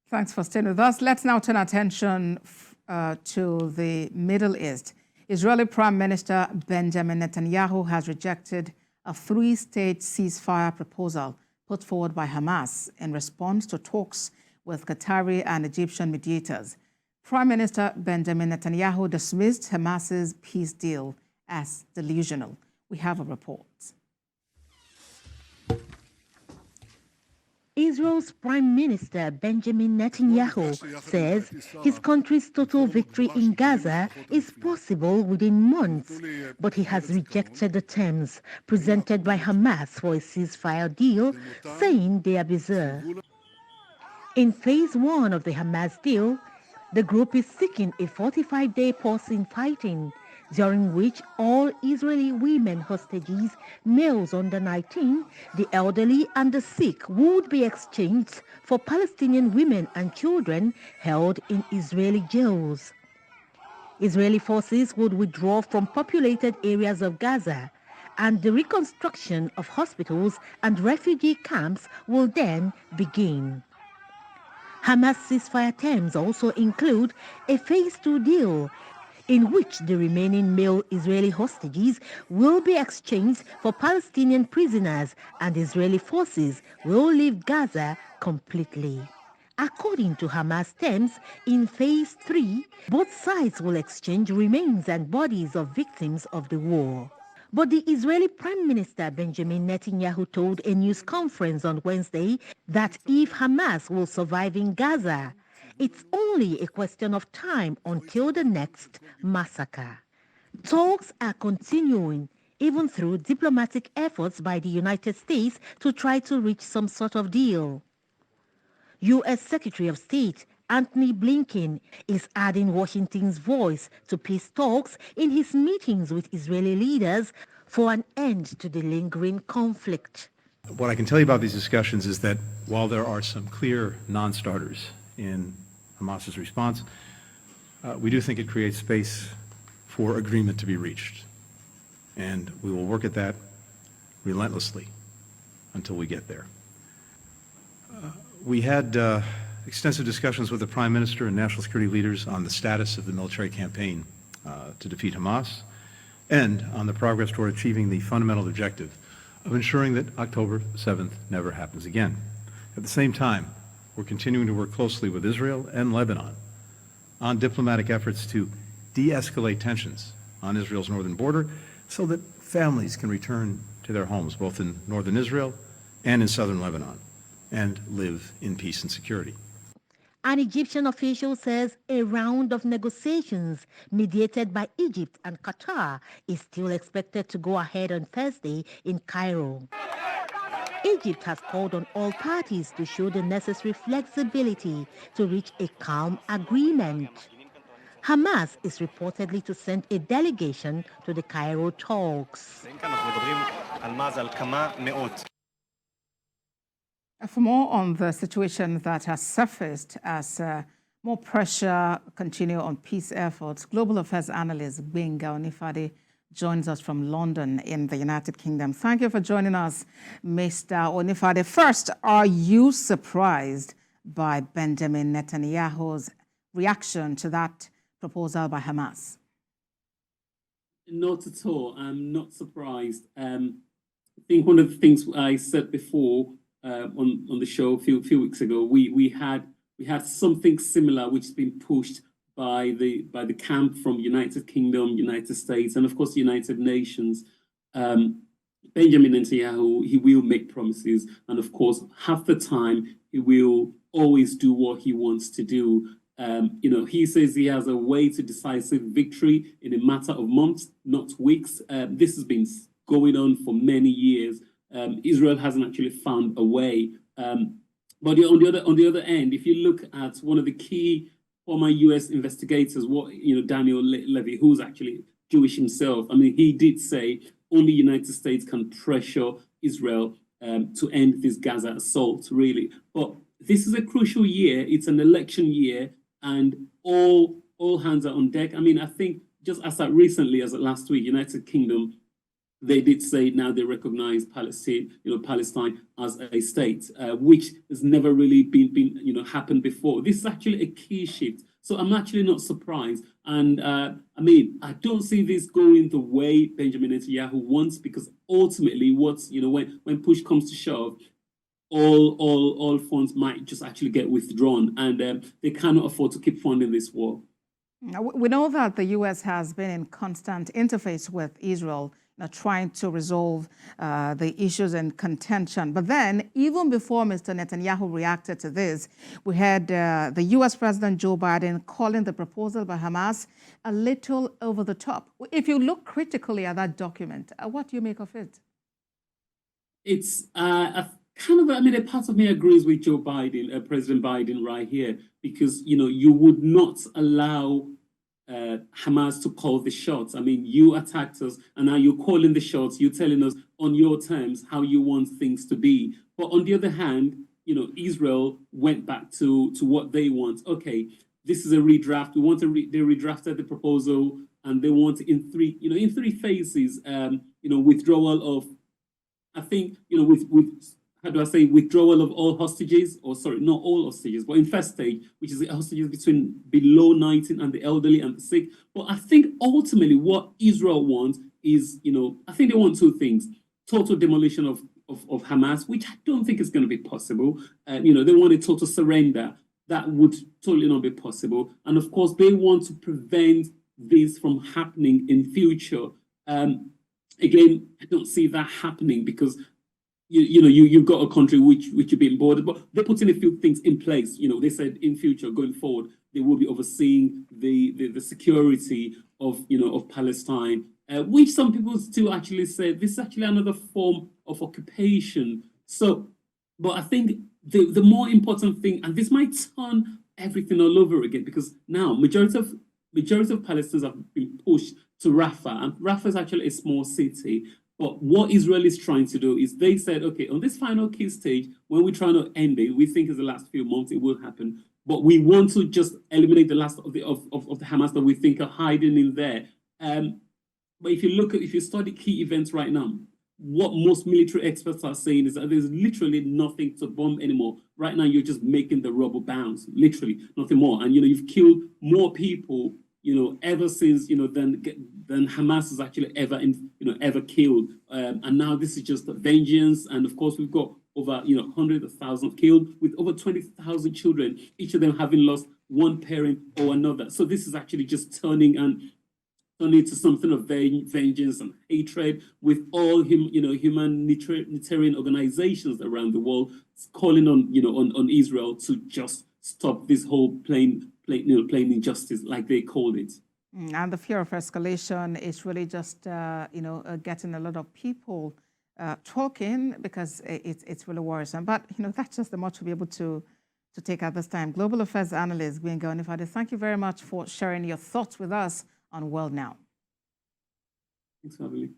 Thanks for staying with us. Let's now turn attention to the Middle East. Israeli Prime Minister Benjamin Netanyahu has rejected a three-stage ceasefire proposal put forward by Hamas in response to talks with Qatari and Egyptian mediators. Prime Minister Benjamin Netanyahu dismissed Hamas's peace deal as delusional. We have a report. Israel's Prime Minister Benjamin Netanyahu says his country's total victory in Gaza is possible within months, but he has rejected the terms presented by Hamas for a ceasefire deal, saying they are bizarre. In phase one of the Hamas deal, the group is seeking a 45-day pause in fighting, during which all Israeli women hostages, males under 19, the elderly and the sick would be exchanged for Palestinian women and children held in Israeli jails. Israeli forces would withdraw from populated areas of Gaza, and the reconstruction of hospitals and refugee camps will then begin. Hamas ceasefire terms also include a phase 2 deal in which the remaining male Israeli hostages will be exchanged for Palestinian prisoners and Israeli forces will leave Gaza completely. According to Hamas terms, in phase 3, both sides will exchange remains and bodies of victims of the war. But the Israeli Prime Minister Benjamin Netanyahu told a news conference on Wednesday that if Hamas will survive in Gaza, it's only a question of time until the next massacre. Talks are continuing, even through diplomatic efforts by the United States to try to reach some sort of deal. U.S. Secretary of State Antony Blinken is adding Washington's voice to peace talks in his meetings with Israeli leaders for an end to the lingering conflict. What I can tell you about these discussions is that while there are some clear non-starters in Hamas's response, we do think it creates space for agreement to be reached. And we will work at that relentlessly until we get there. We had extensive discussions with the Prime Minister and national security leaders on the status of the military campaign to defeat Hamas and on the progress toward achieving the fundamental objective of ensuring that October 7th never happens again. At the same time, we're continuing to work closely with Israel and Lebanon on diplomatic efforts to de-escalate tensions on Israel's northern border so that families can return to their homes, both in northern Israel and in southern Lebanon, and live in peace and security. An Egyptian official says a round of negotiations mediated by Egypt and Qatar is still expected to go ahead on Thursday in Cairo. Egypt has called on all parties to show the necessary flexibility to reach a calm agreement. Hamas is reportedly to send a delegation to the Cairo talks. For more on the situation that has surfaced as more pressure continue on peace efforts, Global Affairs analyst Benga Onifade joins us from London in the United Kingdom. Thank you for joining us, Mr. Onifade. First, are you surprised by Benjamin Netanyahu's reaction to that proposal by Hamas? Not at all. I'm not surprised. I think one of the things I said before on the show a few weeks ago, we had something similar which has been pushed by the camp from United Kingdom, United States, and of course the United Nations. Benjamin Netanyahu, he will make promises, and of course half the time he will always do what he wants to do. He says he has a way to decisive victory in a matter of months, not weeks. This has been going on for many years. Israel hasn't actually found a way. But on the other end, if you look at one of the key former U.S. investigators, Daniel Levy, who's actually Jewish himself, I mean, he did say only United States can pressure Israel to end this Gaza assault, really. But this is a crucial year. It's an election year, and all hands are on deck. I mean, I think just as recently as last week, United Kingdom they did say now they recognize Palestine, Palestine as a state, which has never really been happened before. This is actually a key shift. So I'm actually not surprised. And I mean, I don't see this going the way Benjamin Netanyahu wants, because ultimately, when push comes to shove, all funds might just actually get withdrawn, and they cannot afford to keep funding this war. Now, we know that the U.S. has been in constant interface with Israel, trying to resolve the issues in contention. But then, even before Mr. Netanyahu reacted to this, we had the U.S. President Joe Biden calling the proposal by Hamas a little over the top. If you look critically at that document, what do you make of it? It's a part of me agrees with Joe Biden, President Biden, right here, because you would not allow Hamas to call the shots. I mean, you attacked us, and now you're calling the shots. You're telling us on your terms how you want things to be. But on the other hand, Israel went back to what they want. Okay, this is a redraft. We want they redrafted the proposal, and they want in three phases. Withdrawal of, I think, with how do I say, withdrawal of all hostages, or sorry, not all hostages, but in first stage, which is the hostages between below 19 and the elderly and the sick. But I think ultimately what Israel wants is, I think they want two things: total demolition of Hamas, which I don't think is going to be possible. They want a total surrender. That would totally not be possible. And of course, they want to prevent this from happening in future. Again, I don't see that happening, because you've got a country which you've been bordered, but they're putting a few things in place. They said in future, going forward, they will be overseeing the security of Palestine, which some people still actually say this is actually another form of occupation. So, but I think the more important thing, and this might turn everything all over again, because now majority of Palestinians have been pushed to Rafah, and Rafah is actually a small city. But what Israel is trying to do is they said, okay, on this final key stage, when we're trying to end it, we think in the last few months it will happen, but we want to just eliminate the last of the Hamas that we think are hiding in there. But if you study key events right now, what most military experts are saying is that there's literally nothing to bomb anymore. Right now, you're just making the rubble bounce, literally nothing more. And you've killed more people, ever since than Hamas has actually ever killed. And now this is just a vengeance. And of course, we've got over hundreds of thousands killed, with over 20,000 children, each of them having lost one parent or another. So this is actually just turning to something of vengeance and hatred, with all humanitarian organizations around the world calling on Israel to just stop this whole plain injustice, like they called it. And the fear of escalation is really just getting a lot of people talking, because it's really worrisome. But that's just the much we'll be able to take at this time. Global Affairs Analyst Gbenga Onifade, thank you very much for sharing your thoughts with us on World Now. Thanks for having me.